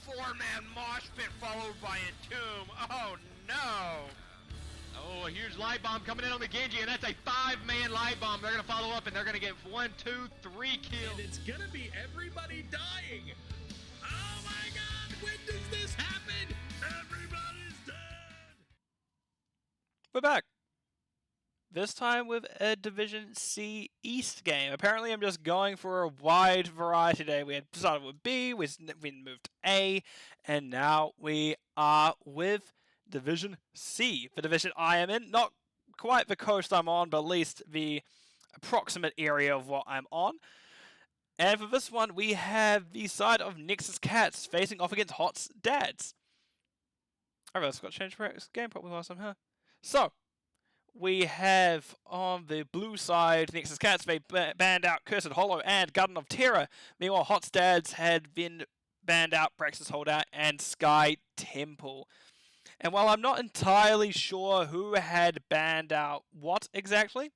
4-man mosh pit followed by a tomb. Oh no! Oh, a huge light bomb coming in on the Genji, and that's a 5-man light bomb. They're gonna follow up, and they're gonna get 1, 2, 3 kills. And it's gonna be everybody dying. Oh my God! When does this happen? Everybody's dead. We're back. This time with a Division C East game. Apparently I'm just going for a wide variety today. We had started with B, we moved to A, and now we are with Division C. The division I am in. Not quite the coast I'm on, but at least the approximate area of what I'm on. And for this one, we have the side of Nexus Cats facing off against Hot's Dads. I realized I got to change the game probably last time, huh? So, we have on the blue side Nexus Cats, they banned out Cursed Hollow and Garden of Terror. Meanwhile, Hot's Dads had been banned out Praxis Holdout and Sky Temple. And while I'm not entirely sure who had banned out what exactly,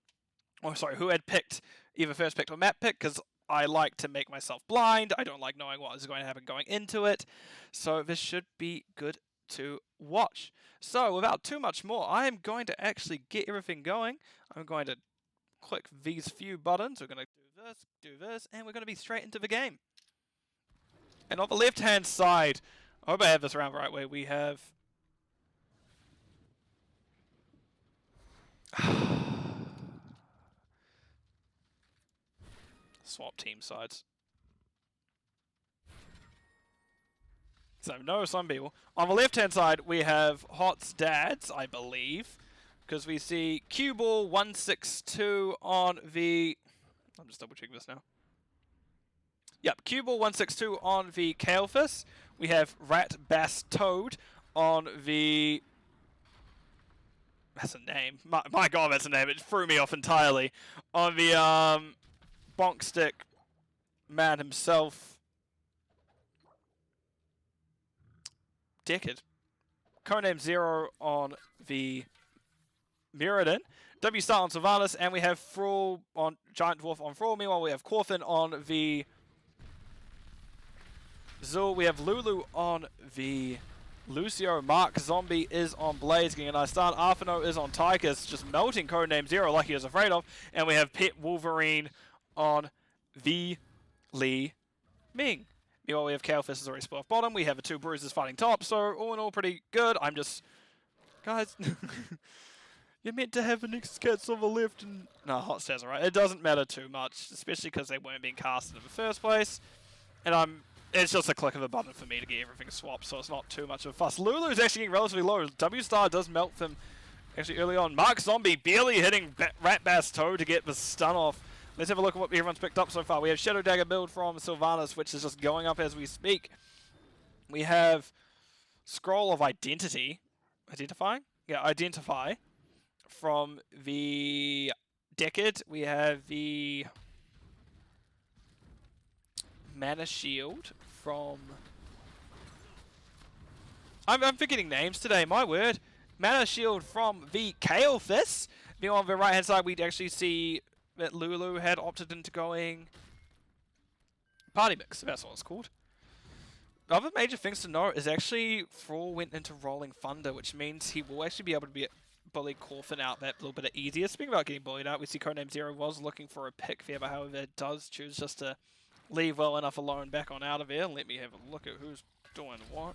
or sorry, who had picked either first pick or map pick, because I like to make myself blind. I don't like knowing what is going to happen going into it. So this should be good to watch. So without too much more, I am going to actually get everything going. I'm going to click these few buttons. We're going to do this, and we're going to be straight into the game. And on the left-hand side, I hope I have this around the right way, we have... swap team sides. So no, some people. On the left-hand side, we have Hot's Dads, I believe, because we see Q-Ball 162 on the... I'm just double-checking this now. Yep, Q-Ball 162 on the Kalefish. We have Rat Bass Toad on the... That's a name. My God, that's a name. It threw me off entirely. On the Bonk Stick man himself, Decade. Codename Zero on the Mirrodin. W Star on Sylvanas, and we have Thrall on Giant Dwarf on Thrall. Meanwhile, we have Corfin on the Zul. We have Lulu on the Lucio. Mark Zombie is on Blaze, getting a nice start. Arfano is on Tychus, just melting Codename Zero like he was afraid of. And we have Pet Wolverine on the Li Ming. Meanwhile, we have Kalefish is already split off bottom. We have the two bruises fighting top, so all in all, pretty good. I'm just... Guys, you're meant to have the Nexus Cats on the left and... No, Hot Dads, alright. It doesn't matter too much, especially because they weren't being casted in the first place. And it's just a click of a button for me to get everything swapped, so it's not too much of a fuss. Lulu's actually getting relatively low. W-Star does melt them actually early on. Mark Zombie barely hitting Rat Bass Toe to get the stun off. Let's have a look at what everyone's picked up so far. We have Shadow Dagger build from Sylvanas, which is just going up as we speak. We have Scroll of Identity. Identifying? Yeah, Identify from the Decade. We have the Mana Shield from... I'm forgetting names today, my word. Mana Shield from the Kalefish. Meanwhile, on the right-hand side, we'd actually see that Lulu had opted into going Party Mix, if that's what it's called. The other major things to note is actually Thrall went into Rolling Thunder, which means he will actually be able to bully Corfin out that little bit easier. Speaking about getting bullied out, we see Codename Zero was looking for a pick there, but however it does choose just to leave well enough alone back on out of here. Let me have a look at who's doing what.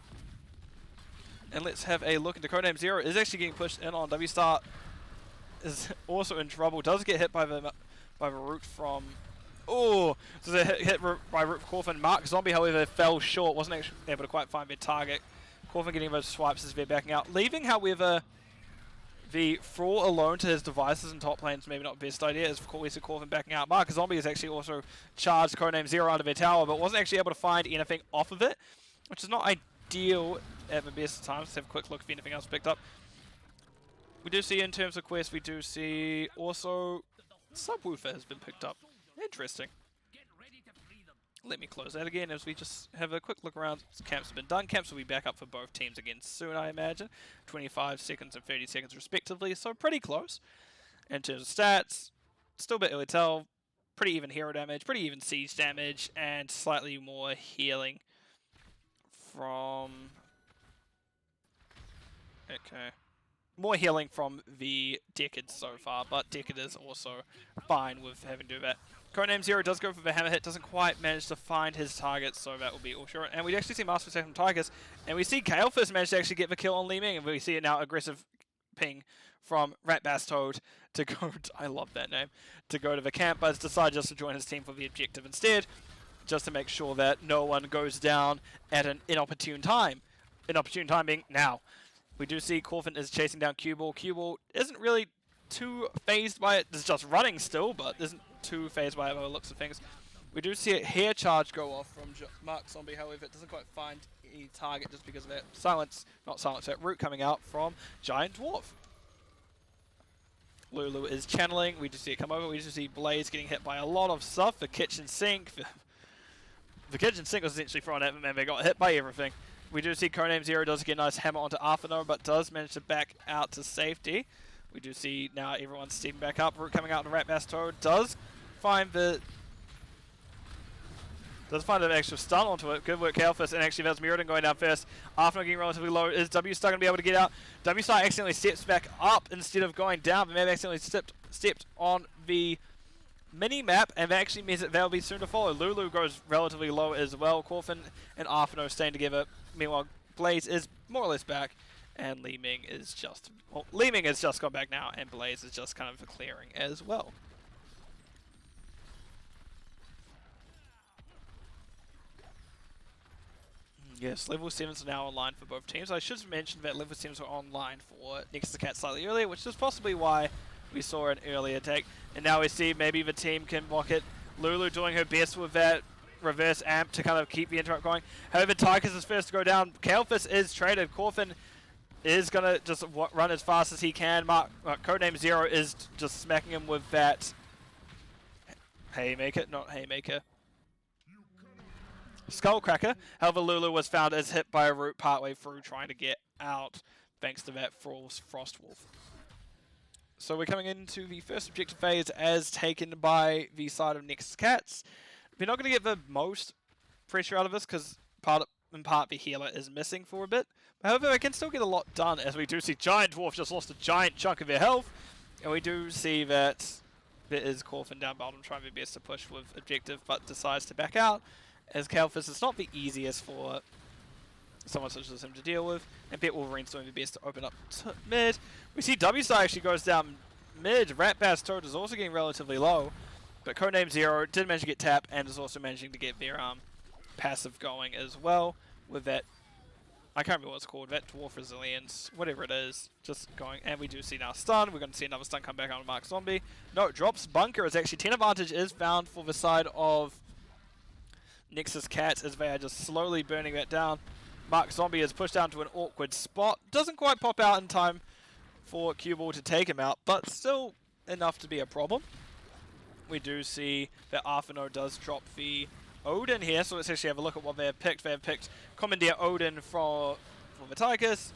And let's have a look into Codename Zero. Is actually getting pushed in on. W-Star is also in trouble. Does get hit by the root from... Oh! So they hit by root from Corfin. Mark Zombie, however, fell short. Wasn't actually able to quite find their target. Corfin getting those swipes as they're backing out. Leaving, however, the Thrall alone to his devices in top lane is maybe not the best idea, as we see Corfin backing out. Mark Zombie has actually also charged Codename Zero under their tower, but wasn't actually able to find anything off of it, which is not ideal at the best of times. Let's have a quick look if anything else picked up. We do see in terms of quests, we do see also Subwoofer has been picked up. Interesting. Let me close that again as we just have a quick look around. Camps have been done. Camps will be back up for both teams again soon, I imagine. 25 seconds and 30 seconds respectively, so pretty close. In terms of stats, still a bit early to tell. Pretty even hero damage, pretty even siege damage, and slightly more healing from... Okay. More healing from the Decad so far, but Decad is also fine with having to do that. Codename Zero does go for the hammer hit, doesn't quite manage to find his target, so that will be all short. And we actually see Master Attack from Tigers, and we see Kael'thas manage to actually get the kill on Li Ming, and we see it now aggressive ping from Ratbastode to go, I love that name, to go to the camp, but has decided just to join his team for the objective instead, just to make sure that no one goes down at an inopportune time. Inopportune time being now. We do see Corfin is chasing down Q-Ball. Q-Ball isn't really too phased by it. It's just running still, but isn't too phased by it by the looks of things. We do see a hair charge go off from Mark Zombie, however, it doesn't quite find any target just because of that that root coming out from Giant Dwarf. Lulu is channeling. We just see it come over. We just see Blaze getting hit by a lot of stuff. The kitchen sink. The kitchen sink was essentially thrown at them, and they got hit by everything. We do see Codename Zero does get a nice hammer onto Arthano, but does manage to back out to safety. We do see now everyone's stepping back up. Root coming out to Ratbastode does find the extra stun onto it. Good work, Kael'thas, and actually that's Mirrodin going down first. Arthano getting relatively low. Is W-Star going to be able to get out? W-Star accidentally steps back up instead of going down, but maybe accidentally stepped on the mini-map, and that actually means that they'll be soon to follow. Lulu goes relatively low as well. Corfin and Arthano staying together. Meanwhile, Blaze is more or less back, and Li Ming is just... Well, Li Ming has just gone back now, and Blaze is just kind of clearing as well. Yes, level 7s are now online for both teams. I should mention that level 7s were online for Nexus Cat slightly earlier, which is possibly why we saw an earlier take. And now we see maybe the team can block it. Lulu doing her best with that reverse amp to kind of keep the interrupt going. However, Tigers is first to go down. Kael'thas is traded. Corfin is going to just run as fast as he can. Codename Zero is just smacking him with that Haymaker, not Haymaker. Skullcracker. However, Lulu was found as hit by a root partway through trying to get out thanks to that Frostwolf. So we're coming into the first objective phase as taken by the side of Nexus Cats. We're not going to get the most pressure out of this because in part the healer is missing for a bit. However, I can still get a lot done as we do see Giant Dwarf just lost a giant chunk of their health. And we do see that there is Corfin down bottom trying their best to push with objective but decides to back out as Kael'thas is not the easiest for someone such as him to deal with. And Bet Wolverine's doing their best to open up to mid. We see W-Star actually goes down mid. Ratbastode is also getting relatively low. But Codename Zero did manage to get tap and is also managing to get their passive going as well with that, I can't remember what it's called, that Dwarf Resilience, whatever it is, just going. And we do see now stun. We're going to see another stun come back on Mark Zombie. No, it drops Bunker. It's actually 10 advantage is found for the side of Nexus Cats as they are just slowly burning that down. Mark Zombie is pushed down to an awkward spot. Doesn't quite pop out in time for Q-Ball to take him out, but still enough to be a problem. We do see that Arthano does drop the Odin here, so let's actually have a look at what they have picked. They have picked Commandeer Odin for the Tigers.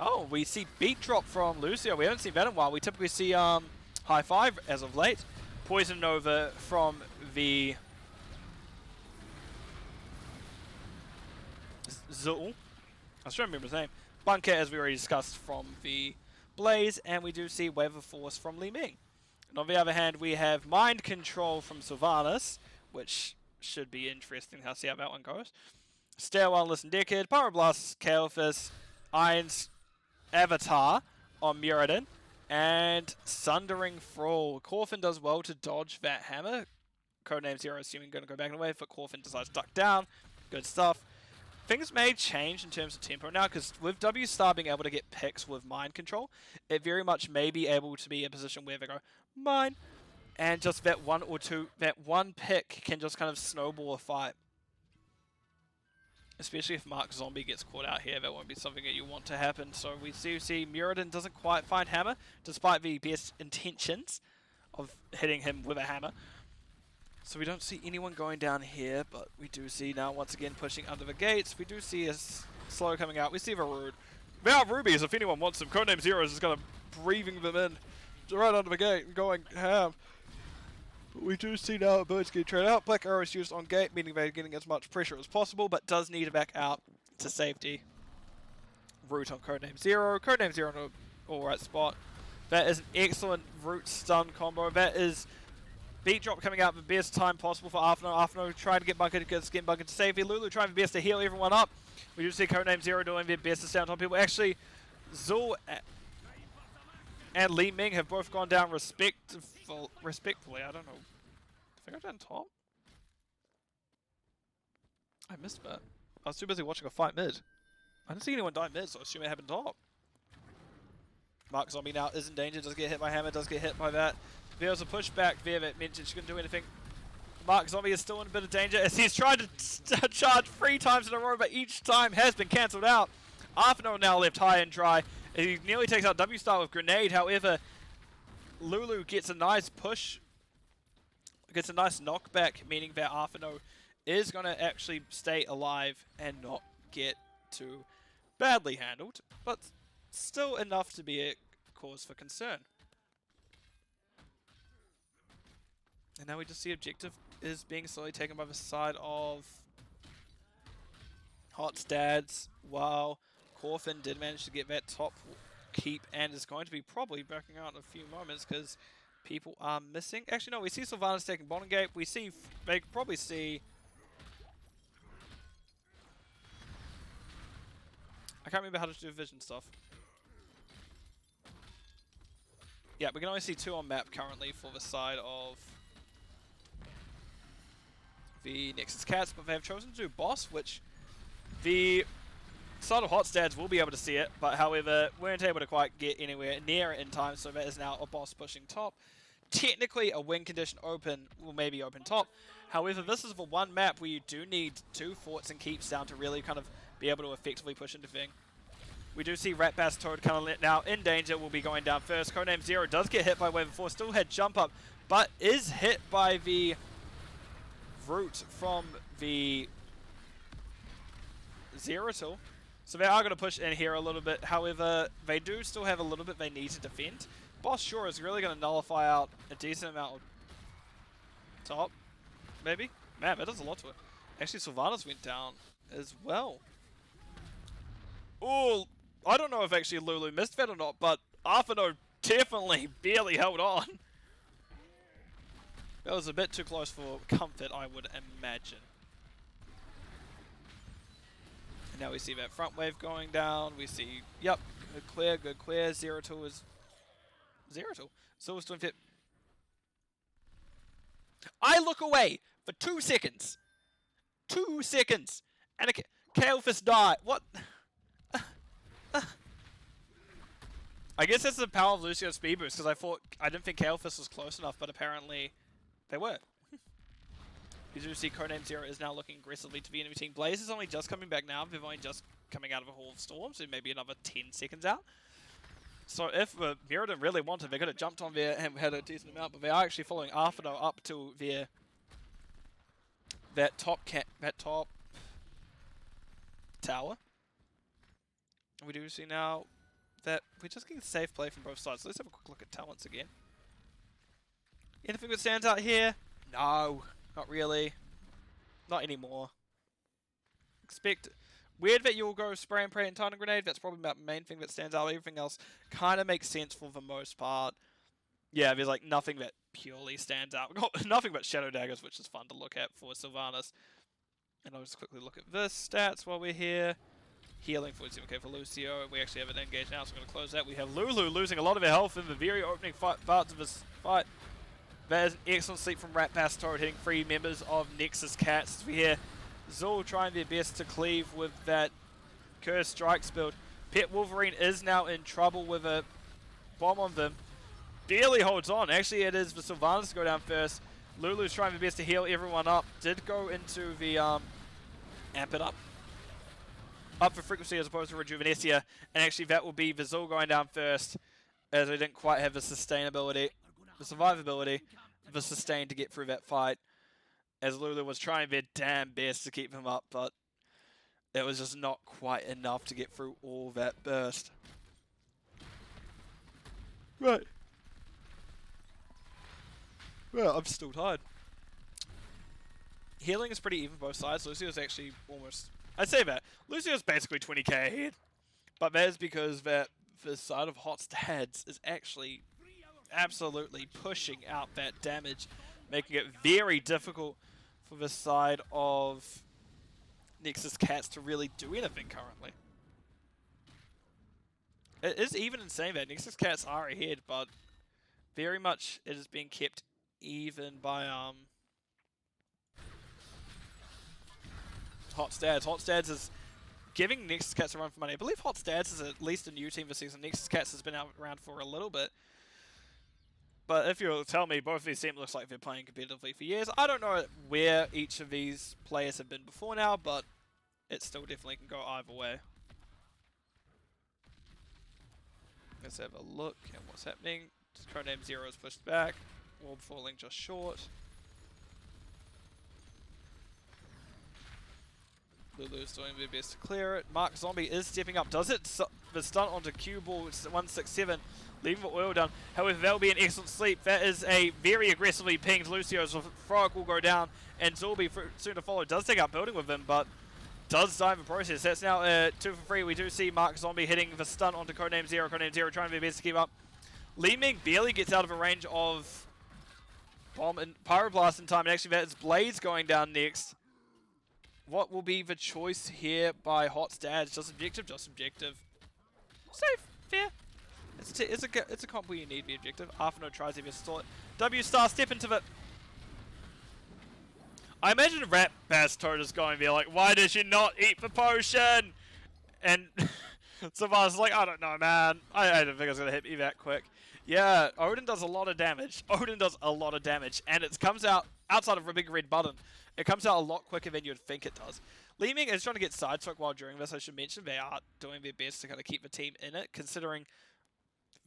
Oh, we see Beat drop from Lucio. We haven't seen that in a while. We typically see High Five as of late. Poison Nova from the Zul. I was trying to remember his name. Bunker, as we already discussed, from the Blaze, and we do see Wave of Force from Li Ming. And on the other hand, we have Mind Control from Sylvanas, which should be interesting. I'll see how that one goes. Stairwell, Listen Decade, Pyroblast, Kael'thas, Iron's Avatar on Mirrodin, and Sundering Thrall. Corfin does well to dodge that hammer. Codename Zero assuming going to go back and away, but Corfin decides to duck down. Good stuff. Things may change in terms of tempo now, because with W-Star being able to get picks with Mind Control, it very much may be able to be a position where they go, Mine, and just that one or two, that one pick can just kind of snowball a fight. Especially if Mark Zombie gets caught out here, that won't be something that you want to happen. So we do see Mirrodin doesn't quite find Hammer, despite the best intentions of hitting him with a hammer. So we don't see anyone going down here, but we do see now once again pushing under the gates. We do see a slow coming out. We see the Rude. Now Rubies, if anyone wants them, Codename Zero is just kind of breathing them in right under the gate and going ham. But we do see now birds getting traded out. Black Arrow is used on gate, meaning they're getting as much pressure as possible, but does need to back out to safety. Root on Codename Zero. Codename Zero in an alright spot. That is an excellent root stun combo. That is beat drop coming out the best time possible for Arfno. Arfno trying to get Bucket to skin Bucket to safety. Lulu trying their best to heal everyone up. We do see Codename Zero doing their best to stay on top of people. Actually, Zul and Li Ming have both gone down respectfully. I don't know. Did they go down top? I missed that. I was too busy watching a fight mid. I didn't see anyone die mid, so I assume it happened top. Mark Zombie now is in danger, does get hit by Hammer, does get hit by that. There's a pushback there that mentioned she couldn't do anything. Mark Zombie is still in a bit of danger as he's tried to charge 3 times in a row, but each time has been cancelled out. Arfno now left high and dry. He nearly takes out W-Star with Grenade, however, Lulu gets a nice push, gets a nice knockback, meaning that Arfno is going to actually stay alive and not get too badly handled, but still enough to be a cause for concern. And now we just see objective is being slowly taken by the side of Hot Stads, while Corfin did manage to get that top keep and is going to be probably backing out in a few moments because people are missing. Actually, no, we see Sylvanas taking bottom gate. We see, they could probably see, I can't remember how to do vision stuff. Yeah, we can only see 2 on map currently for the side of the Nexus Cats, but they have chosen to do boss, which the side of Hot Stads will be able to see it, but however, weren't able to quite get anywhere near it in time, so that is now a boss pushing top. Technically, a win condition open will maybe open top. However, this is the one map where you do need 2 forts and keeps down to really kind of be able to effectively push into thing. We do see Rat Bass Toad kind of now in danger, will be going down first. Codename Zero does get hit by Wave of 4, still had jump up, but is hit by the root from the Zero tool. So they are going to push in here a little bit. However, they do still have a little bit they need to defend. Boss sure is really going to nullify out a decent amount of top, maybe? Man, that does a lot to it. Actually, Sylvanas went down as well. Oh, I don't know if actually Lulu missed that or not, but Arfno definitely barely held on. That was a bit too close for comfort, I would imagine. And now we see that front wave going down. We see, yep, good clear. Zero tool is Zero tool. Silver's doing fit. I look away for 2 seconds. 2 seconds. And a Kalefish die. What? I guess that's the power of Lucio's speed boost, because I didn't think Kalefish was close enough, but apparently they were. You do see Codename Zero is now looking aggressively to the enemy team. Blaze is only just coming back now. They've only just coming out of a Hall of Storm, so maybe another 10 seconds out. So if Mirrodin really wanted, they could have jumped on there and had a decent amount, but they are actually following Arfno up to their that top tower. And we do see now that we're just getting safe play from both sides. So let's have a quick look at talents again. Anything that stands out here? No, not really. Not anymore. Weird that you'll go spray and pray and Titan Grenade. That's probably about the main thing that stands out. Everything else kind of makes sense for the most part. Yeah, there's like nothing that purely stands out. We've got nothing but Shadow Daggers, which is fun to look at for Sylvanas. And I'll just quickly look at this stats while we're here. Healing 47k for Lucio. We actually have it engaged now, so I'm going to close that. We have Lulu losing a lot of her health in the very opening parts of this fight. That is an excellent sleep from Rat Bass Toad, hitting 3 members of Nexus Cats. We hear Zul trying their best to cleave with that Cursed Strikes build. Pet Wolverine is now in trouble with a bomb on them. Barely holds on. Actually, it is the Sylvanas to go down first. Lulu's trying their best to heal everyone up. Did go into the amp it up for frequency as opposed to Rejuvenecia. And actually, that will be the Zul going down first, as they didn't quite have the sustainability, the survivability, the sustain to get through that fight. As Lulu was trying their damn best to keep him up, but it was just not quite enough to get through all that burst. Right. Well, I'm still tired. Healing is pretty even both sides. Lucio's actually almost I'd say that. Lucio's basically 20k ahead. But that is because that the side of Hot Stads is actually absolutely pushing out that damage, making it very difficult for the side of Nexus Cats to really do anything currently. It is even insane that Nexus Cats are ahead, but very much it is being kept even by Hot Stads. Hot Stads is giving Nexus Cats a run for money. I believe Hot Stads is at least a new team this season. Nexus Cats has been around for a little bit. But if you'll tell me both of these teams looks like they're playing competitively for years, I don't know where each of these players have been before now, but it still definitely can go either way. Let's have a look at what's happening. Codename Zero is pushed back. Orb falling just short. Lulu's doing their best to clear it. Mark Zombie is stepping up. Does it? The stunt onto Cue Ball, 167, leaving the oil down. However, that'll be an excellent sleep. That is a very aggressively pinged Lucio, so Frog will go down, and Zulby soon to follow. Does take out building with him, but does die in the process. That's now 2 for 3. We do see Mark Zombie hitting the stun onto Codename Zero. Codename Zero trying their best to keep up. Li Ming barely gets out of a range of Bomb and Pyroblast in time, and actually that is Blaze going down next. What will be the choice here by Hot Stads? Just objective, just objective. Safe, fair. It's a comp where you need the objective. Arfano tries to stall it. W Star, step into it. I imagine Rat Bass Toad is going to be like, why did you not eat the potion? And Savannah's like, I don't know, man. I didn't think it was going to hit me that quick. Yeah, Odin does a lot of damage. Odin does a lot of damage. And it comes out, outside of a big red button, it comes out a lot quicker than you'd think it does. Li Ming is trying to get side stroke while during this. I should mention they are doing their best to kind of keep the team in it, considering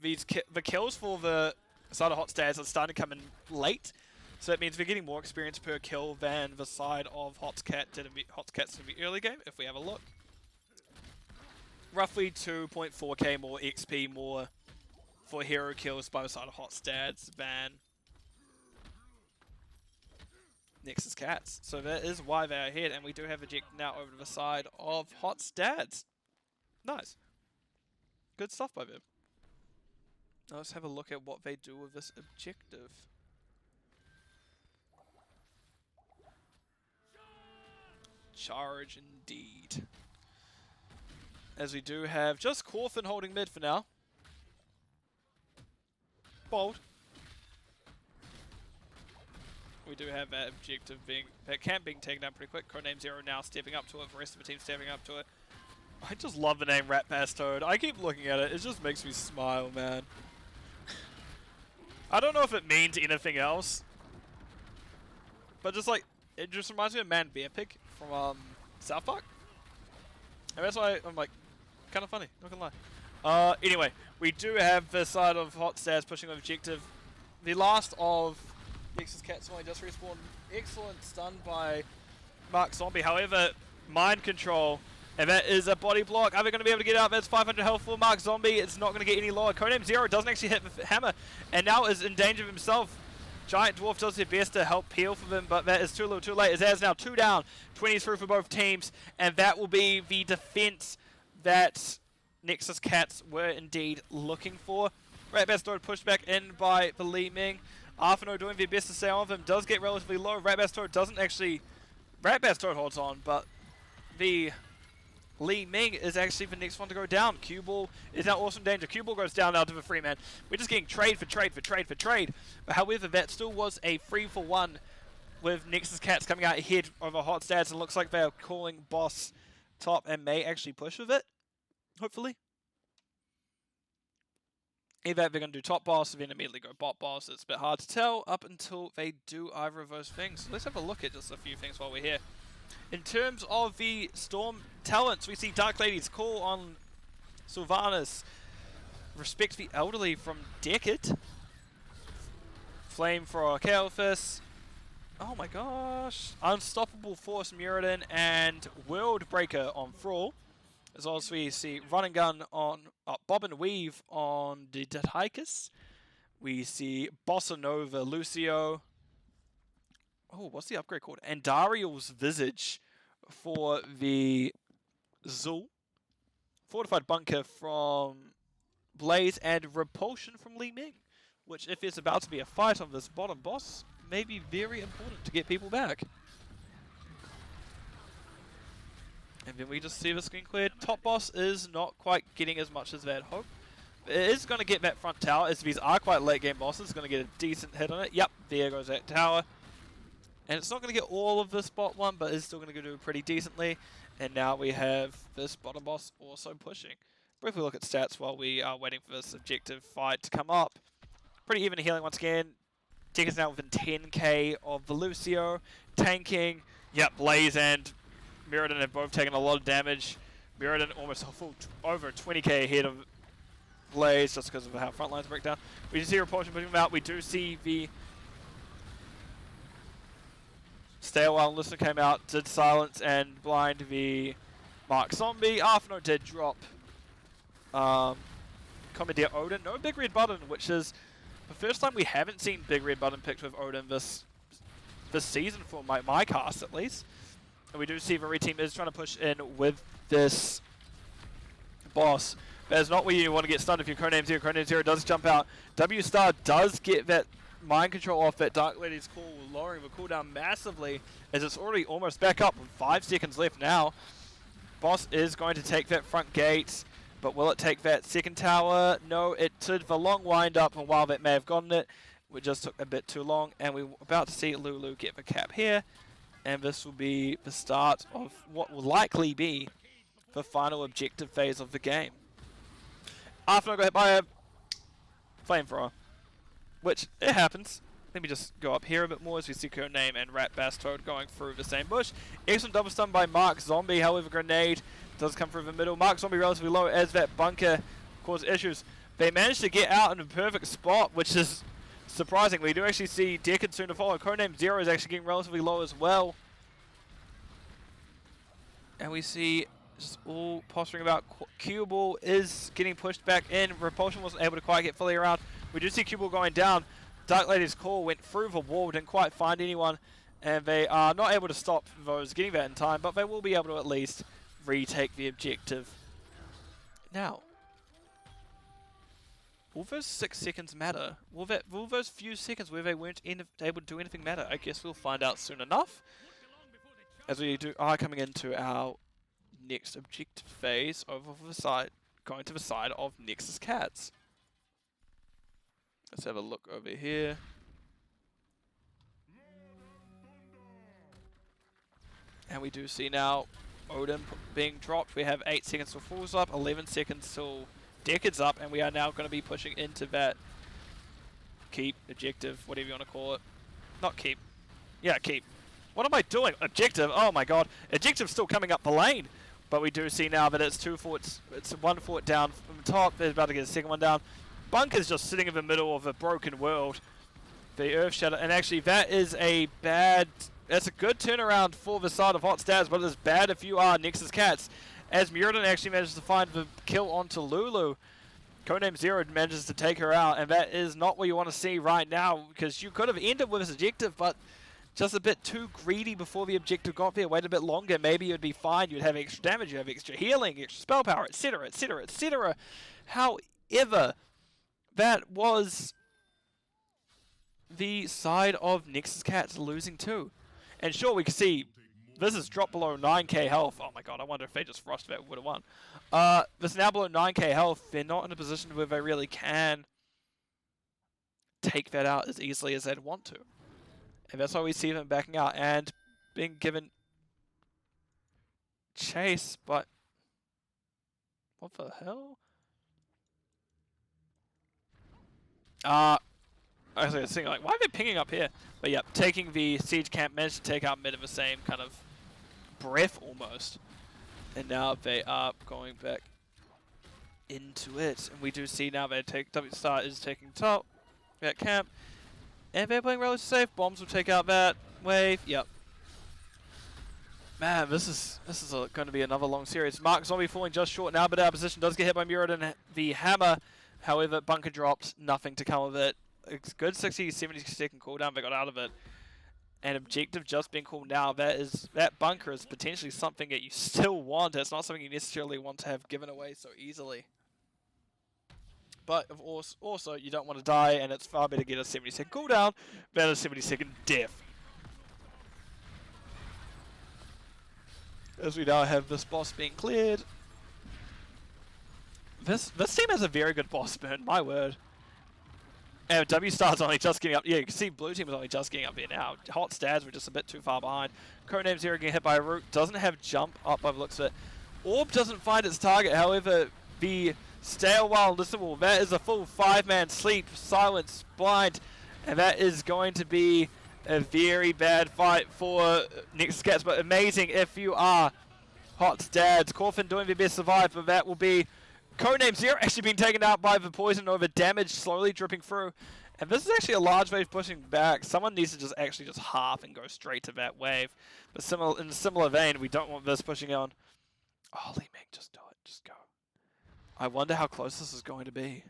the kills for the side of Hot Stads are starting to come in late. So that means we're getting more experience per kill than the side of Hot Cats in the early game, if we have a look. Roughly 2.4k more XP more for hero kills by the side of Hot Stads than Nexus Cats. So that is why they are ahead, and we do have eject now over to the side of Hot Stads. Nice. Good stuff by them. Now let's have a look at what they do with this objective. Charge indeed. As we do have just Corfin holding mid for now. Bold. We do have that objective that camp being taken down pretty quick. Codename Zero now stepping up to it, the rest of the team stepping up to it. I just love the name Rat Bass Toad. I keep looking at it, it just makes me smile, man. I don't know if it means anything else, but just like, it just reminds me of Man Bear Pig from South Park. And that's why I'm like, kind of funny, not gonna lie. Anyway, we do have the side of Hot Stads pushing with objective. The last of Nexus Cats only just respawned. Excellent stun by Mark Zombie. However, mind control, and that is a body block. Are they going to be able to get out? That's 500 health for Mark Zombie. It's not going to get any lower. Codename Zero doesn't actually hit the hammer, and now is in danger of himself. Giant Dwarf does their best to help heal for them, but that is too little too late. As that is now 2 down, 20s through for both teams, and that will be the defense that Nexus Cats were indeed looking for. Rat Bass Toad pushed back in by the Li Ming. Arfano doing their best to stay on him, does get relatively low. Rat Bass Toad doesn't actually... Rat Bass Toad holds on, but the Li Ming is actually the next one to go down. Cue Ball is now also in danger. Cue Ball goes down now to the free man. We're just getting trade for trade for trade for trade. But however, that still was a 3-for-1 with Nexus Cats coming out ahead over Hot Stads, and looks like they are calling boss top and may actually push with it. Hopefully. Either they're going to do top boss and then immediately go bot boss. It's a bit hard to tell up until they do either of those things. So let's have a look at just a few things while we're here. In terms of the Storm talents, we see Dark Lady's call on Sylvanas. Respect the Elderly from Decade. Flame for Kael'thas. Oh my gosh. Unstoppable Force Muradin and World Breaker on Thrall. As well as we see Run and Gun on Bob and Weave on the Didhaikus. We see Bossa Nova Lucio. Oh, what's the upgrade called? Andariel's Visage for the Zul. Fortified bunker from Blaze and repulsion from Li Ming. Which, if there's about to be a fight on this bottom boss, may be very important to get people back. And then we just see the screen cleared. Top boss is not quite getting as much as they had hoped. It is going to get that front tower, as these are quite late game bosses. Going to get a decent hit on it. Yep, there goes that tower. And it's not going to get all of this bot one, but it's still going to do pretty decently. And now we have this bottom boss also pushing. Briefly look at stats while we are waiting for this objective fight to come up. Pretty even healing once again. Dick is now within 10k of the Lucio. Tanking. Yep, Blaze and Mirrodin have both taken a lot of damage. Mirrodin almost a full over 20k ahead of Blaze just because of how front lines break down. We do see repulsion pushing him out. We do see the Stay a While Listener came out, did silence and blind the Mark Zombie. Arfno did drop Commandeer Odin. No big red button, which is the first time we haven't seen big red button picked with Odin this season for my cast at least. And we do see the red team is trying to push in with this boss. That is not where you want to get stunned if you're Codename Zero. Codename Zero does jump out. W Star does get that mind control off that Dark Lady's call, lowering the cooldown massively as it's already almost back up with 5 seconds left now. Boss is going to take that front gate, but will it take that second tower? No, it did the long wind up, and while that may have gotten it, it just took a bit too long, and we're about to see Lulu get the cap here, and this will be the start of what will likely be the final objective phase of the game. After I got hit by a flamethrower, which it happens. Let me just go up here a bit more as we see Codename and Rat Bass Toad going through the same bush. Excellent double stun by Mark Zombie, however grenade does come through the middle. Mark Zombie relatively low as that bunker caused issues. They managed to get out in a perfect spot, which is surprising. We do actually see Deckard soon to follow. Codename Zero is actually getting relatively low as well. And we see just all posturing about. Cubal is getting pushed back in. Repulsion wasn't able to quite get fully around. We do see Cubal going down. Dark Lady's call went through the wall, didn't quite find anyone, and they are not able to stop those getting that in time, but they will be able to at least retake the objective. Now, will those 6 seconds matter? Will those few seconds where they weren't able to do anything matter? I guess we'll find out soon enough, as we are coming into our next objective phase over the side, going to the side of Nexus Cats. Let's have a look over here. And we do see now Odin being dropped. We have 8 seconds till Fool's up, 11 seconds till Deckard's up, and we are now going to be pushing into that keep, objective, whatever you want to call it. Not keep. Yeah, keep. What am I doing? Objective? Oh my god. Objective's still coming up the lane. But we do see now that it's 2 forts. It's 1 fort down from the top. They're about to get a second one down. Bunker's just sitting in the middle of a broken world. The Earth Shadow, and actually that is a bad, that's a good turnaround for the side of Hot Stabs, but it's bad if you are Nexus Cats. As Mirrodin actually manages to find the kill onto Lulu, Codename Zero manages to take her out, and that is not what you want to see right now, because you could have ended with this objective, but just a bit too greedy before the objective got there. Wait a bit longer, maybe you'd be fine, you'd have extra damage, you'd have extra healing, extra spell power, etc, etc, etc. However, that was the side of Nexus Cats losing too. And sure, we can see this is dropped below 9k health. Oh my god, I wonder if they just rushed that would have won. This is now below 9k health. They're not in a position where they really can take that out as easily as they'd want to. And that's why we see them backing out and being given chase, but what the hell? I was thinking, like, why are they pinging up here? But yeah, taking the siege camp, managed to take out mid of the same kind of breath almost. And now they are going back into it. And we do see now they take, W Star is taking top, that camp. And they're playing relatively safe. Bombs will take out that wave. Yep. Man, this is going to be another long series. Mark Zombie falling just short now, but our position does get hit by Mirrodin. The hammer, however, bunker dropped, nothing to come of it. It's good 60, 70 second cooldown, they got out of it. and objective just being called now, that bunker is potentially something that you still want. It's not something you necessarily want to have given away so easily. But of course, also you don't want to die, and it's far better to get a 70-second cooldown than a 70-second death. As we now have this boss being cleared. This team has a very good boss burn, my word. And W Star's only just getting up. Yeah, you can see Blue Team is only just getting up here now. Hot Stads were just a bit too far behind. Codename Zero getting hit by a root. Doesn't have jump up by the looks of it. Orb doesn't find its target. However, the Stay a While Listenable, that is a full 5-man sleep, silence, blind. And that is going to be a very bad fight for Nexus Cats. But amazing if you are Hot Stads. Coffin doing their best to survive, but that will be Codename Zero actually being taken out by the poison over damage slowly dripping through. And this is actually a large wave pushing back. Someone needs to just half and go straight to that wave. But in a similar vein, we don't want this pushing on. Oh, Lee Ming, just do it. Just go. I wonder how close this is going to be.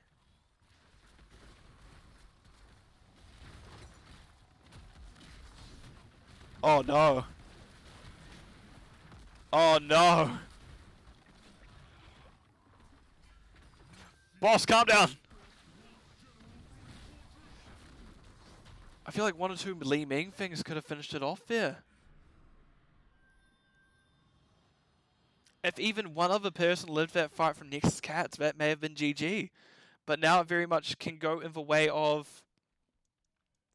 Oh no. Oh no. Boss, calm down. I feel like 1 or 2 Lee Ming things could have finished it off there. If even one other person lived that fight from Nexus Cats, that may have been GG. But now it very much can go in the way of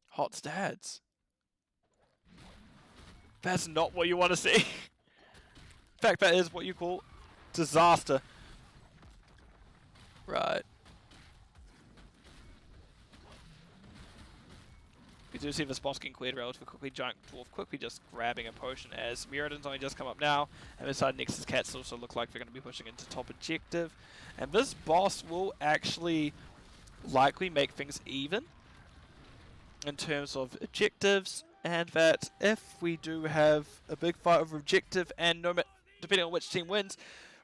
Hot Stads. That's not what you want to see. In fact, that is what you call disaster. Right. We do see this boss getting cleared relatively quickly. Giant Dwarf quickly just grabbing a potion as Mirrodin's only just come up now. And this side Nexus Cats also look like they're going to be pushing into top objective. And this boss will actually likely make things even in terms of objectives. And that if we do have a big fight over objective, and depending on which team wins,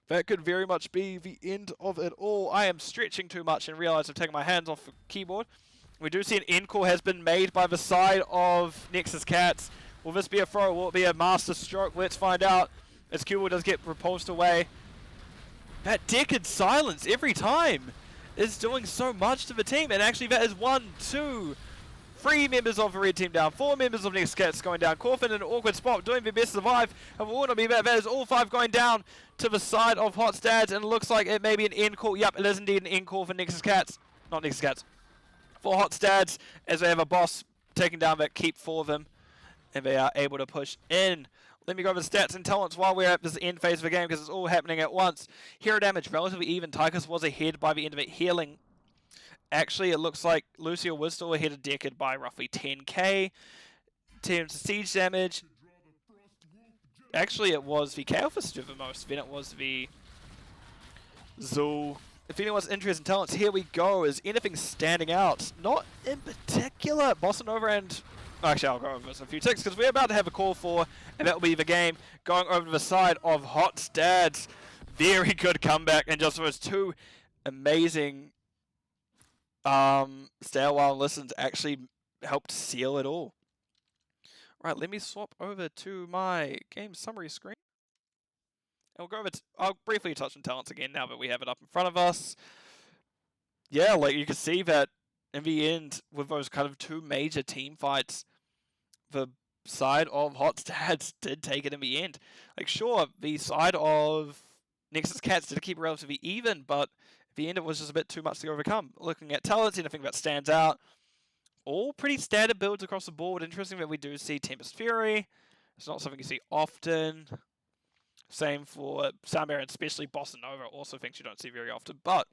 that could very much be the end of it all. I am stretching too much and realize I've taken my hands off the keyboard. We do see an encore has been made by the side of Nexus Cats. Will this be a throw? Will it be a master stroke? Let's find out. As Q does get repulsed away. That Decade Silence every time is doing so much to the team. And actually that is 1, 2, 3 members of the red team down. 4 members of Nexus Cats going down. Coffin in an awkward spot doing their best to survive. And will not be bad. That is all 5 going down to the side of Hot Stads. And it looks like it may be an encore. Yep, it is indeed an encore for Nexus Cats. Not Nexus Cats. For Hot Stads, as they have a boss taking down that keep for them, and they are able to push in. Let me go over the stats and talents while we're at this end phase of the game, because it's all happening at once. Hero damage, relatively even. Tychus was ahead by the end of it. Healing, actually, it looks like Lucio was still ahead of Decade by roughly 10k. In terms of siege damage, actually, it was the Chaos Fist the most, then it was the Zul. If anyone's interested in talents, here we go. Is anything standing out? Not in particular. Bossa Nova and... Actually, I'll go over this in a few ticks because we're about to have a call for, and that will be the game going over to the side of Hot Stads. Very good comeback, and just those 2 amazing Stay a While Listens actually helped seal it all. Right, let me swap over to my game summary screen. And we'll go over I'll briefly touch on talents again now that we have it up in front of us. Yeah, like you can see that in the end, with those kind of 2 major team fights, the side of Hot Stads did take it in the end. Like, sure, the side of Nexus Cats did keep relatively even, but at the end it was just a bit too much to overcome. Looking at talents, anything that stands out, all pretty standard builds across the board. Interesting that we do see Tempest Fury. It's not something you see often. Same for Soundbear, and especially Bossa Nova, also things you don't see very often. But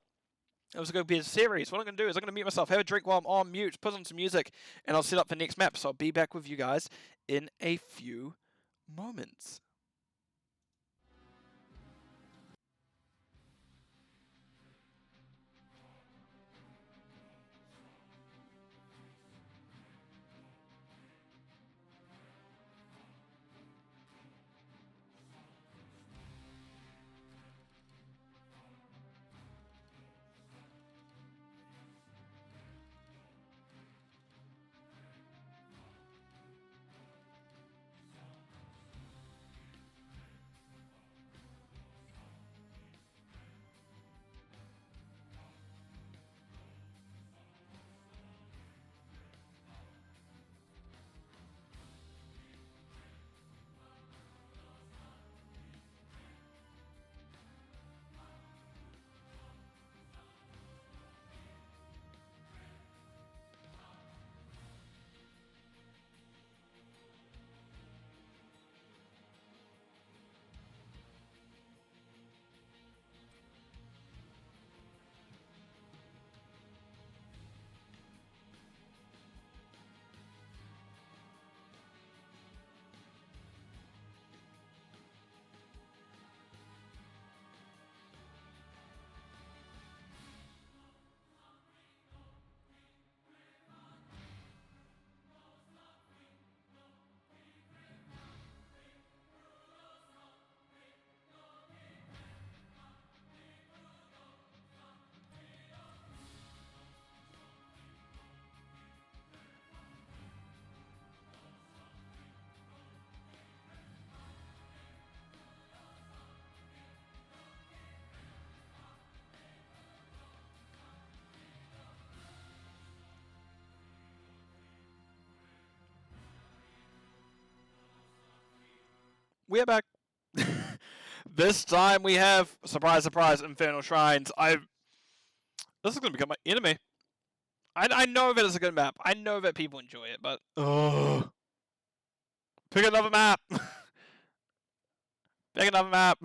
it was a good bit of series. What I'm going to do is I'm going to mute myself, have a drink while I'm on mute, put on some music, and I'll set up the next map. So I'll be back with you guys in a few moments. we're back. This time we have, surprise, surprise, Infernal Shrines. This is going to become my enemy. I know that it's a good map. I know that people enjoy it, but... Pick another map! Pick another map!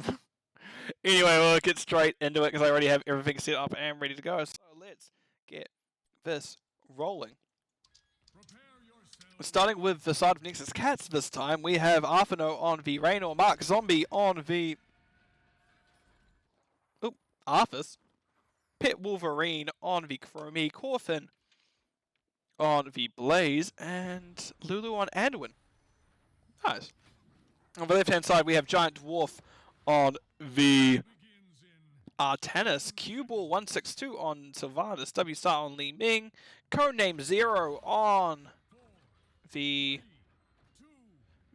Anyway, we'll get straight into it because I already have everything set up and ready to go. So let's get this rolling. Starting with the side of Nexus Cats this time, we have Arthano on the Raynor, Mark Zombie on the... Arthas. Pet Wolverine on the Chromie, Corfin on the Blaze, and Lulu on Anduin. Nice. On the left-hand side, we have Giant Dwarf on the Artanis, Cuball 162 on Sylvanas, W-Star on Li Ming, Codename Zero on the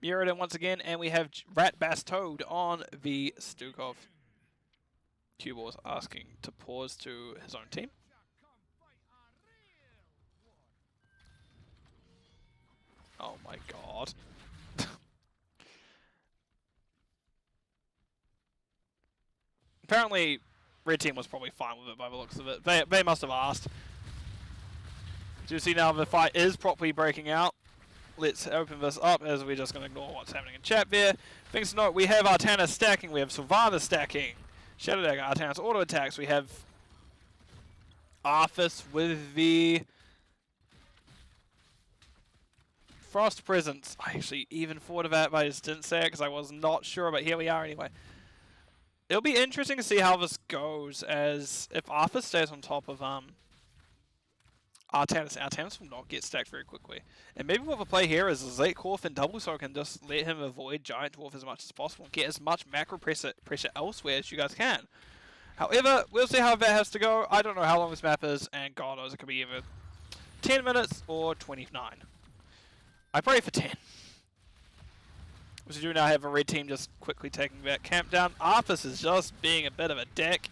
Muradin once again, and we have Rat Bass Toad on the Stukov. Cuball is asking to pause to his own team. Oh my god. Apparently, red team was probably fine with it by the looks of it. They must have asked. Do you see now the fight is properly breaking out? Let's open this up as we're just going to ignore what's happening in chat there. Things to note, we have Artanis stacking, we have Sylvanas stacking. Shadow Dagger, Artanis auto attacks. We have Arthas with the Frost Presence. I actually even thought of that, but I just didn't say it because I was not sure, but here we are anyway. It'll be interesting to see how this goes, as if Arthas stays on top of Artanis will not get stacked very quickly. And maybe what the play here is let Corfin double so I can just let him avoid Giant Dwarf as much as possible and get as much macro pressure elsewhere as you guys can. However, we'll see how that has to go. I don't know how long this map is, and God knows it could be either 10 minutes or 29. I pray for 10. We do now have a red team just quickly taking that camp down. Arthas is just being a bit of a dick.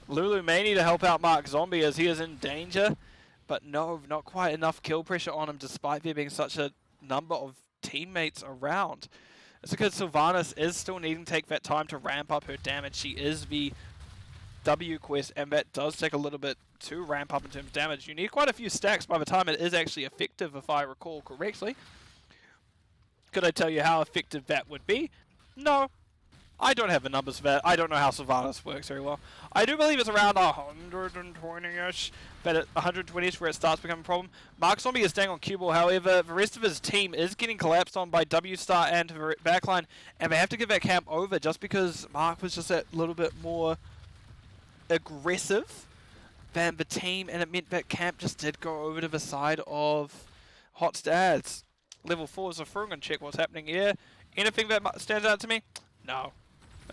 Lulu may need to help out Mark Zombie as he is in danger. But no, not quite enough kill pressure on him despite there being such a number of teammates around. It's because Sylvanas is still needing to take that time to ramp up her damage. She is the W quest, and that does take a little bit to ramp up in terms of damage. You need quite a few stacks by the time it is actually effective, if I recall correctly. Could I tell you how effective that would be? No. I don't have the numbers for that. I don't know how Sylvanas works very well. I do believe it's around 120-ish, but at 120-ish where it starts becoming a problem. Mark Zombie is staying on Cuball, however, the rest of his team is getting collapsed on by W-Star and the backline, and they have to give that camp over just because Mark was just a little bit more aggressive than the team, and it meant that camp just did go over to the side of Hot Stads. Level 4 is a through and check what's happening here. Anything that stands out to me? No.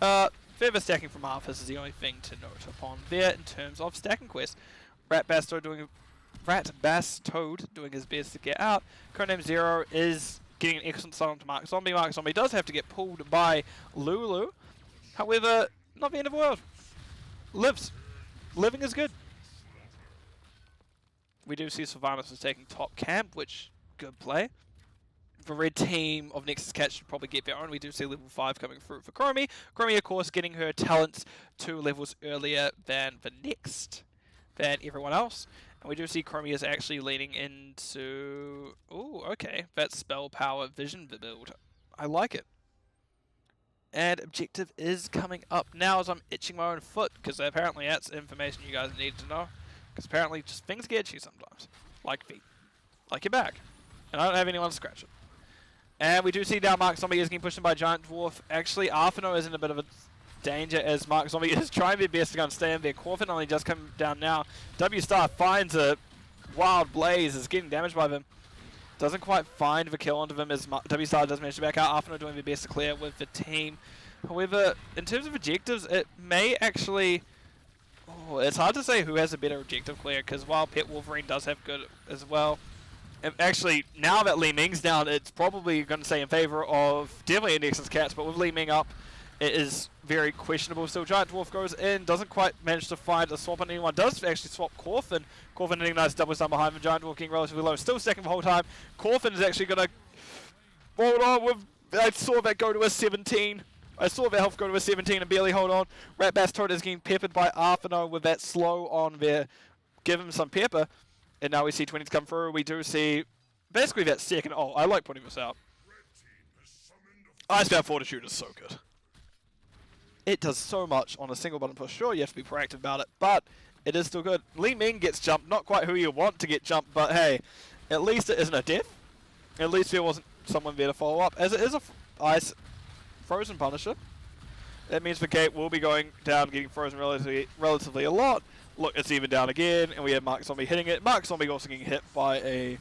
Further stacking from Arthas is the only thing to note upon there in terms of stacking quests. Rat Bass Toad doing his best to get out. Codename Zero is getting an excellent start onto Mark Zombie. Mark Zombie does have to get pulled by Lulu. However, not the end of the world. Lives. Living is good. We do see Sylvanas is taking top camp, which, good play. The red team of Nexus Cats should probably get their own. We do see level 5 coming through for Chromie. Chromie, of course, getting her talents 2 levels earlier than everyone else. And we do see Chromie is actually leaning into... Ooh, okay. That spell power vision build. I like it. And objective is coming up now as I'm itching my own foot, because apparently that's information you guys need to know. Because apparently just things get itchy sometimes. Like feet. Like your back. And I don't have anyone to scratch it. And we do see now Mark Zombie is getting pushed in by Giant Dwarf. Actually, Arthano is in a bit of a danger as Mark Zombie is trying their best to go and stay in there. Corfin only just come down now. W-Star finds a Wild Blaze, is getting damaged by them. Doesn't quite find the kill onto them as W-Star does manage to back out. Arthano doing their best to clear with the team. However, in terms of objectives, it may actually... Oh, it's hard to say who has a better objective clear, because while Pet Wolverine does have good as well, actually, now that Li Ming's down, it's probably going to say in favor of definitely Nexus Cats, but with Li Ming up, it is very questionable. Still, Giant Dwarf goes in, doesn't quite manage to find a swap on anyone. Does actually swap Corfin. Corfin hitting a nice double stun behind him. Giant Dwarf getting relatively low. Still second the whole time. Corfin is actually going to hold on with I saw that go to a 17. I saw that health go to a 17 and barely hold on. Rat Bass Toad is getting peppered by Arthano with that slow on there. Give him some pepper. And now we see 20s come through. We do see basically that second. Oh, I like putting this out. Icebound Fortitude is so good. It does so much on a single button push. Sure, you have to be proactive about it, but it is still good. Li Ming gets jumped. Not quite who you want to get jumped, but hey, at least it isn't a death. At least there wasn't someone there to follow up. As it is a ice frozen Punisher, that means the gate will be going down, getting frozen relatively a lot. Look, it's even down again, and we have Mark Zombie hitting it. Mark Zombie also getting hit by a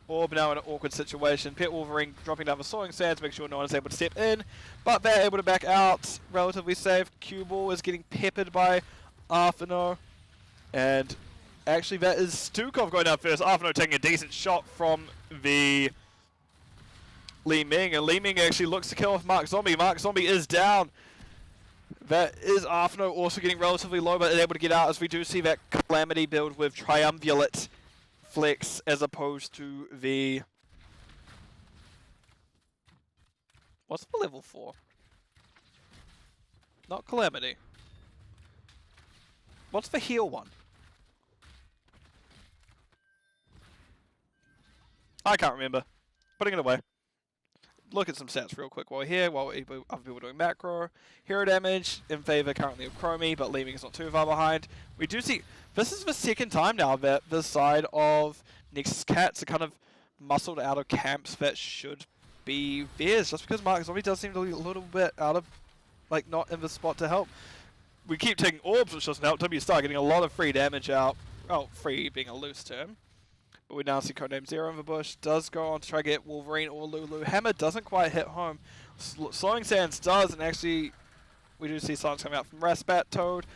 orb, now in an awkward situation. Pet Wolverine dropping down the Soaring Sands, make sure no one is able to step in, but they're able to back out, relatively safe. Cue Ball is getting peppered by Arthano, and actually that is Stukov going down first. Arthano taking a decent shot from the Li Ming, and Li Ming actually looks to kill off Mark Zombie. Mark Zombie is down. That is Arthano also getting relatively low, but able to get out as we do see that Calamity build with Triumvirate Flex as opposed to the... What's the level 4? Not Calamity. What's the heal one? I can't remember. Putting it away. Look at some stats real quick while we're here, while other people are doing macro. Hero damage in favor currently of Chromie, but leaving us not too far behind. We do see, this is the second time now that this side of Nexus Cats are kind of muscled out of camps that should be theirs, just because Mark Zombie does seem to be a little bit out of, like, not in the spot to help. We keep taking orbs, which doesn't help. W Star getting a lot of free damage out. Oh, free being a loose term. But we now see Codename Zero in the bush. Does go on to try to get Wolverine or Lulu. Hammer doesn't quite hit home. Slowing Sands does, and actually we do see silence coming out from Raspat Toad.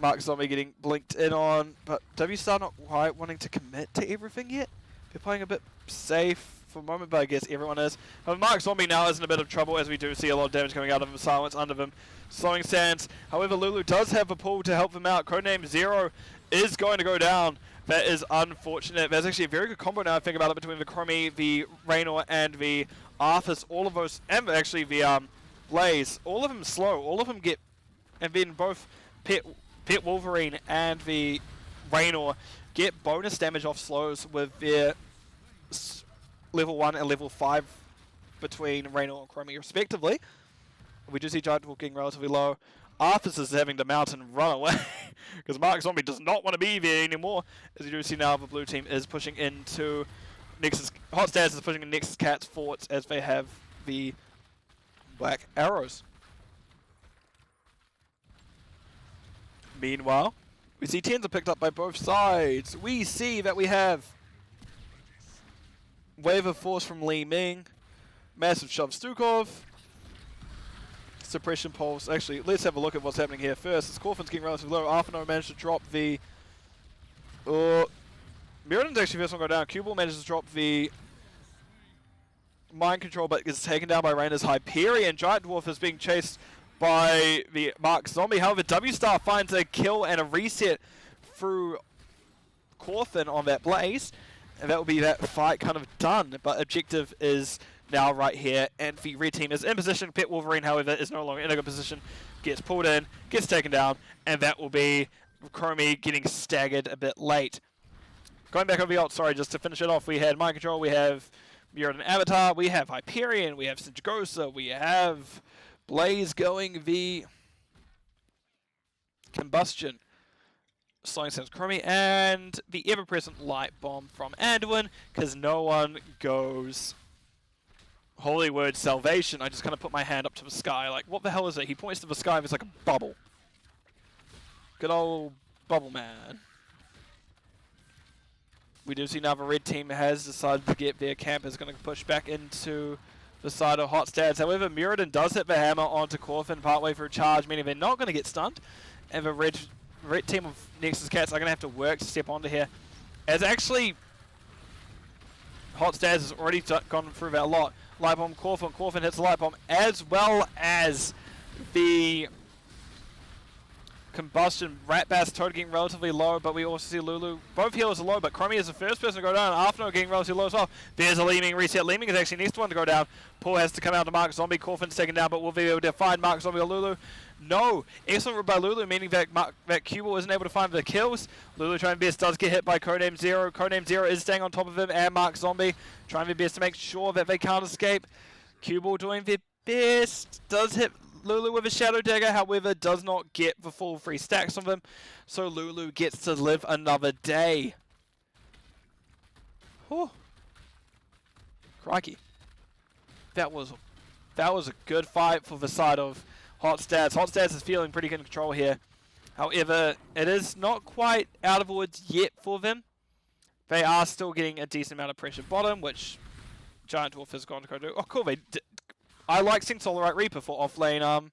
Mark Zombie getting blinked in on, but W Star not quite wanting to commit to everything yet. They're playing a bit safe for a moment, but I guess everyone is. Mark Zombie now is in a bit of trouble as we do see a lot of damage coming out of him. Silence under them. Slowing Sands. However, Lulu does have a pull to help them out. Codename Zero is going to go down. That is unfortunate. There's actually a very good combo now, I think about it, between the Chromie, the Raynor, and the Arthas. All of those, and actually the Blaze. All of them slow. All of them get, and then both Pet Wolverine and the Raynor get bonus damage off slows with their level 1 and level 5 between Raynor and Chromie respectively. We do see Giant Wolf getting relatively low. Arthas is having to mount and run away because Mark Zombie does not want to be there anymore. As you do see now, the blue team is pushing into Nexus. Hot Stairs is pushing in Nexus Cats forts as they have the black arrows. Meanwhile, we see tens are picked up by both sides. We see that we have Wave of Force from Li Ming, massive shove Stukov, suppression pulse. Actually, let's have a look at what's happening here first. As Corfin's getting relatively low, Arthano managed to drop the... Mirrodin's actually first one go down. Cubal manages to drop the mind control, but is taken down by Rainer's Hyperion. Giant Dwarf is being chased by the Mark Zombie. However, W-Star finds a kill and a reset through Corfin on that Blaze. And that will be that fight kind of done. But objective is now right here, and the red team is in position. Pet Wolverine, however, is no longer in a good position. Gets pulled in, gets taken down, and that will be Chromie getting staggered a bit late. Going back over the ult, sorry, just to finish it off, we had Mind Control, we have Mirrodin Avatar, we have Hyperion, we have Sinjagosa, we have Blaze going the Combustion. Slowing Sands Chromie, and the ever-present Light Bomb from Anduin, because no one goes Holy Word Salvation. I just kind of put my hand up to the sky, like, what the hell is it? He points to the sky, it's like a bubble. Good old bubble man. We do see now the red team has decided to get their camp, is going to push back into the side of Hot Stats. However, Mirrodin does hit the hammer onto Corfin partway through charge, meaning they're not going to get stunned, and the red team of Nexus Cats are going to have to work to step onto here. As actually, Hot Stairs has already gone through that a lot. Light Bomb, Corfin hits the Light Bomb, as well as the Combustion, Ratbass, Toad getting relatively low, but we also see Lulu. Both healers are low, but Chromie is the first person to go down. Afterno getting relatively low as well. There's a Leeming reset. Leeming is actually next one to go down. Paul has to come out to Mark Zombie. Corfin's taken down, but will be able to find Mark Zombie or Lulu. No! Excellent route by Lulu, meaning that Cubal isn't able to find the kills. Lulu trying best, does get hit by Codename Zero. Codename Zero is staying on top of him, and Mark Zombie trying their best to make sure that they can't escape. Cubal doing their best. Does hit Lulu with a Shadow Dagger, however, does not get the full 3 stacks of him, so Lulu gets to live another day. Whew. Crikey. That was a good fight for the side of Hot Stats. Hot Stats is feeling pretty good control here. However, it is not quite out of the woods yet for them. They are still getting a decent amount of pressure bottom, which Giant Dwarf has gone to go do. Oh, cool. I like seeing Solarite Reaper for offlane,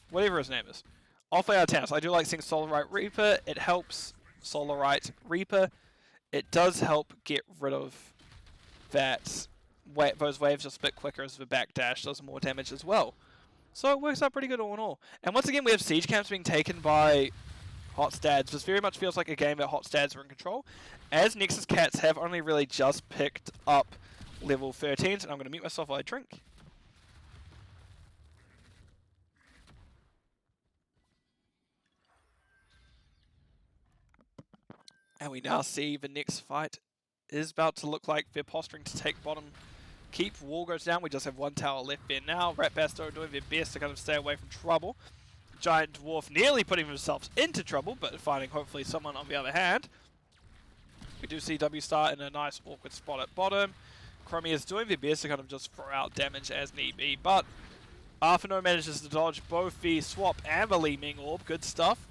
whatever his name is. Offlane Artanis. I do like seeing Solarite Reaper. It helps Solarite Reaper. It does help get rid of that those waves just a bit quicker as the backdash does more damage as well. So it works out pretty good all in all. And once again, we have siege camps being taken by Hot Stads. This very much feels like a game that Hot Stads are in control, as Nexus Cats have only really just picked up level 13s, and I'm going to mute myself while I drink. And we now see the next fight is about to look like they're posturing to take bottom. Keep wall goes down. We just have one tower left there now. Ratbasto doing their best to kind of stay away from trouble. Giant Dwarf nearly putting themselves into trouble, but finding hopefully someone on the other hand. We do see W Star in a nice awkward spot at bottom. Chromie is doing their best to kind of just throw out damage as need be, but Arfano manages to dodge both the swap and the Leeming Orb. Good stuff.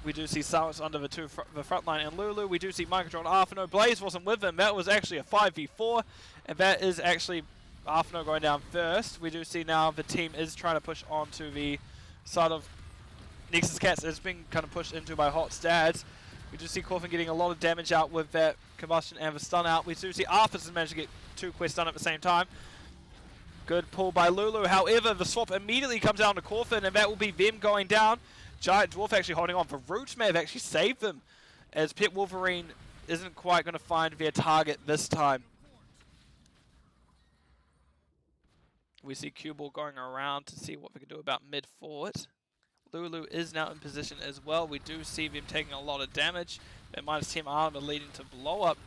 We do see Silence under the front line and Lulu. We do see Mind Control and Arfano. Blaze wasn't with them. That was actually a 5v4, and that is actually Arfano going down first. We do see now the team is trying to push onto the side of Nexus Cats. It's been kind of pushed into by Hot Stads. We do see Corfin getting a lot of damage out with that combustion and the stun out. We do see Arthas has managed to get 2 quests done at the same time. Good pull by Lulu. However, the swap immediately comes down to Corfin, and that will be them going down. Giant Dwarf actually holding on. The Roots may have actually saved them, as Pit Wolverine isn't quite going to find their target this time. We see Cubal going around to see what we can do about mid-forward. Lulu is now in position as well. We do see them taking a lot of damage. That -10 armor leading to blow up.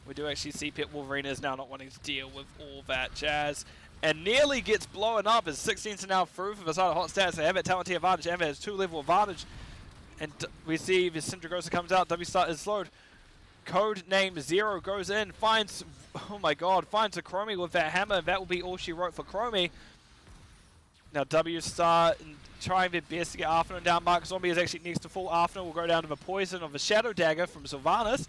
We do actually see Pit Wolverine is now not wanting to deal with all that jazz. And nearly gets blown up as 16s are now through for the side of Hot Stats. They have that talent tier advantage, and has 2-level advantage. And we see the Syndragosa comes out, W Star is slowed. Code name Zero goes in, finds, oh my god, finds a Chromie with that hammer. That will be all she wrote for Chromie. Now W Star trying their best to get Arfano down. Mark Zombie is actually next to full. Arfano will go down to the poison of the Shadow Dagger from Sylvanas.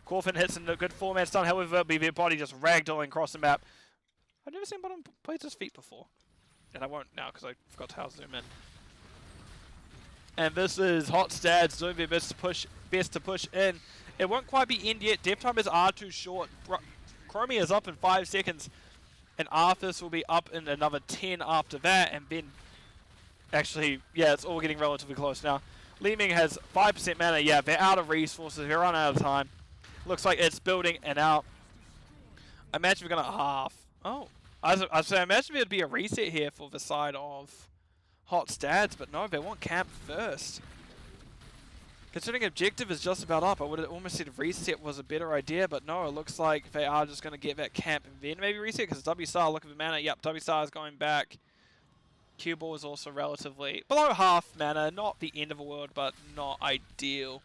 Corfin hits in a good 4-man stun, however, it'll be their body just ragdolling across the map. I've never seen bottom place his feet before. And I won't now because I forgot how to zoom in. And this is Hot Stads doing their best to push in. It won't quite be end yet. Death time is too short. Chromie is up in 5 seconds. And Arthas will be up in another 10 after that. And then, actually, yeah, it's all getting relatively close now. Leeming has 5% mana. Yeah, they're out of resources. They're run out of time. Looks like it's building and out. I imagine we're going to half. Oh, I imagine there'd be a reset here for the side of Hot Stads, but no, they want camp first. Considering objective is just about up, I would have almost said reset was a better idea, but no, it looks like they are just going to get that camp and then maybe reset, because W Star, look at the mana, yep, W Star is going back. Q-Ball is also relatively below half mana, not the end of the world, but not ideal.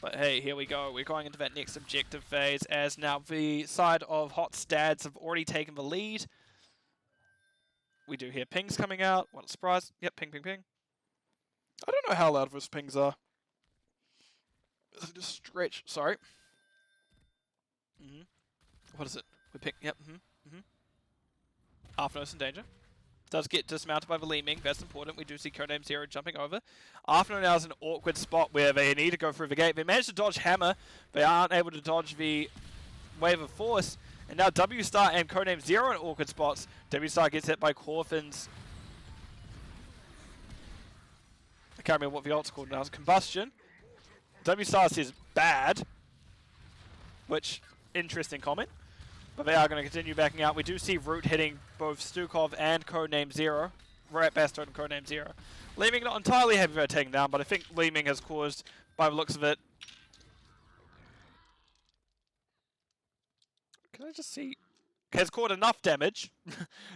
But hey, here we go. We're going into that next objective phase, as now the side of Hot Stads have already taken the lead. We do hear pings coming out. What a surprise. Yep, ping, ping, ping. I don't know how loud those pings are. Just stretch. Sorry. What is it? We ping. Yep. Arfano's in danger. Does get dismounted by the Leeming, that's important. We do see Codename Zero jumping over. Arfano now is in an awkward spot where they need to go through the gate. They managed to dodge Hammer. They aren't able to dodge the Wave of Force. And now W Star and Codename Zero in awkward spots. W Star gets hit by Corfin's. I can't remember what the ult's called now. It's Combustion. W Star says bad, which interesting comment. But they are going to continue backing out. We do see Root hitting both Stukov and Codename Zero. Right, Bastard and Codename Zero. Leeming not entirely happy about taking down, but I think Leeming has caused, by the looks of it. Can I just see? Has caused enough damage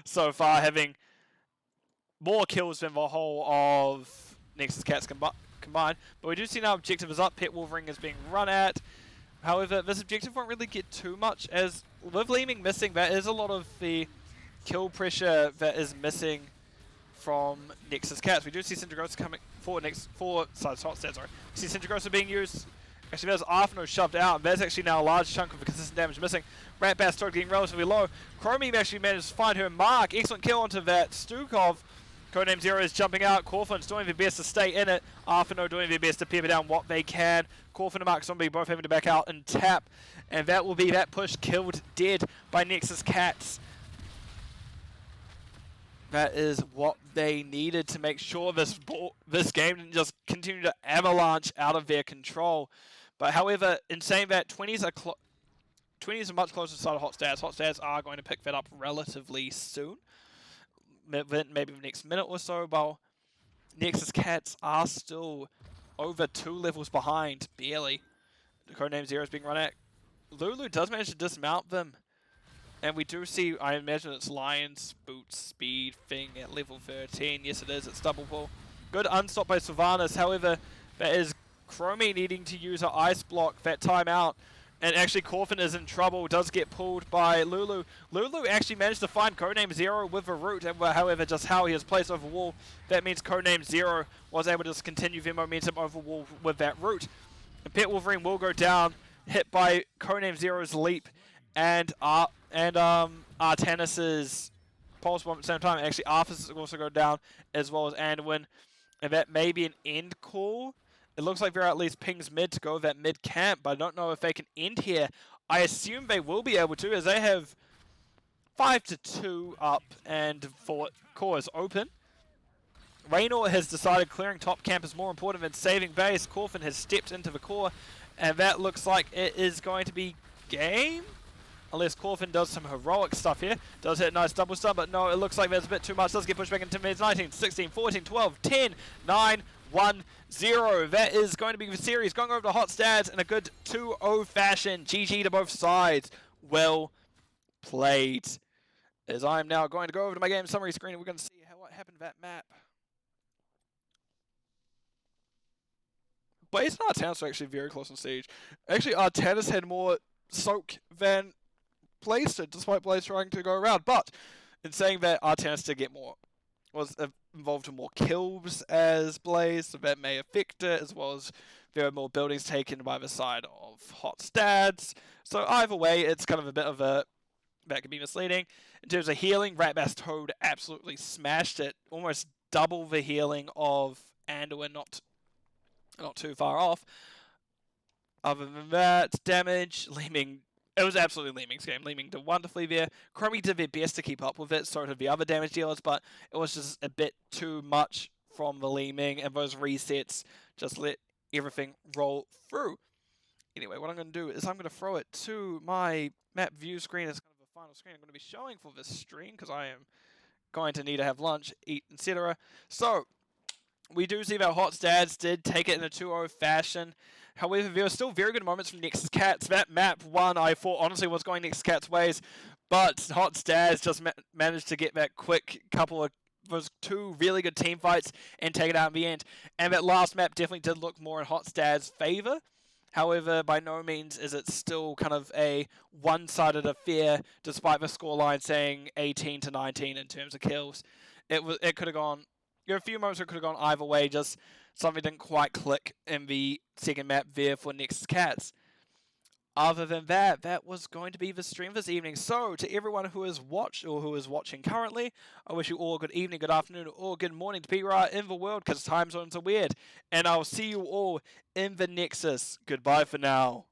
so far, having more kills than the whole of Nexus Cats combined. But we do see now objective is up. Pet Wolverine is being run at. However, this objective won't really get too much, as with Leeming missing, there is a lot of the kill pressure that is missing from Nexus Cats. We do see Syndragosa coming for hot stats, sorry. We see Syndragosa being used. Actually, there's Arthano shoved out, and there's actually now a large chunk of the consistent damage missing. Rat Bass started getting relatively low. Chromie actually managed to find her mark. Excellent kill onto that Stukov. Codename Zero is jumping out. Corfin's doing their best to stay in it. Arthano doing their best to pepper down what they can. Corfin and Mark Zombie both having to back out and tap. And that will be that push killed dead by Nexus Cats. That is what they needed to make sure this game didn't just continue to avalanche out of their control. But however, in saying that, 20s are much closer to the side of Hot Stats. Hot Stats are going to pick that up relatively soon. Maybe the next minute or so, but Nexus Cats are still over 2 levels behind, barely. The Codename Zero is being run at. Lulu does manage to dismount them. And we do see, I imagine it's Lion's Boot Speed thing at level 13. Yes, it is. It's double pull. Good unstop by Sylvanas. However, that is Chromie needing to use her Ice Block, that timeout. And actually, Corfin is in trouble. Does get pulled by Lulu. Lulu actually managed to find Codename Zero with a root. However, just how he is placed over wall, that means Codename Zero was able to just continue their momentum over wall with that root. And Pet Wolverine will go down, hit by Codename Zero's leap and Artanis's pulse bomb at the same time. Actually, Arthas will also go down, as well as Anduin. And that may be an end call. It looks like they're at least pings mid to go with that mid camp, but I don't know if they can end here. I assume they will be able to, as they have 5-2 up and for core is open. Raynor has decided clearing top camp is more important than saving base. Corfin has stepped into the core, and that looks like it is going to be game. Unless Corfin does some heroic stuff here. Does hit a nice double stun, but no, it looks like there's a bit too much. Does get pushed back into minutes. 19, 16, 14, 12, 10, 9, 1, 0. That is going to be the series. Going over to Hot Stats in a good 2-0 fashion. GG to both sides. Well played. As I am now going to go over to my game summary screen, and we're going to see what happened to that map. Blaze and Artanis were actually very close on Siege. Actually, Artanis had more soak than Blaze did, despite Blaze trying to go around. But in saying that, Artanis did get more, was involved in more kills as Blaze, so that may affect it, as well as there are more buildings taken by the side of Hot Stats. So either way, it's kind of a bit of a, that could be misleading. In terms of healing, Ratbass Toad absolutely smashed it, almost double the healing of Anduin, not too far off. Other than that, damage, Leeming, it was absolutely Leeming's game. Leeming did wonderfully there. Chromie did their best to keep up with it, so did the other damage dealers, but it was just a bit too much from the Leeming, and those resets just let everything roll through. Anyway, what I'm going to do is I'm going to throw it to my map view screen as kind of a final screen I'm going to be showing for this stream, because I am going to need to have lunch, eat, etc. So, we do see that Hot Stats did take it in a 2-0 fashion. However, there were still very good moments from Nexus Cats. That map one, I thought, honestly, was going Nexus Cats' ways. But Hot Stats just managed to get that quick couple of those 2 really good team fights and take it out in the end. And that last map definitely did look more in Hot Stats' favor. However, by no means is it still kind of a one-sided affair, despite the scoreline saying 18-19 in terms of kills. It could have gone... There are a few moments where it could have gone either way, just something didn't quite click in the second map there for Nexus Cats. Other than that, that was going to be the stream this evening. So, to everyone who has watched or who is watching currently, I wish you all a good evening, good afternoon, or good morning to be right in the world, because time zones are weird. And I'll see you all in the Nexus. Goodbye for now.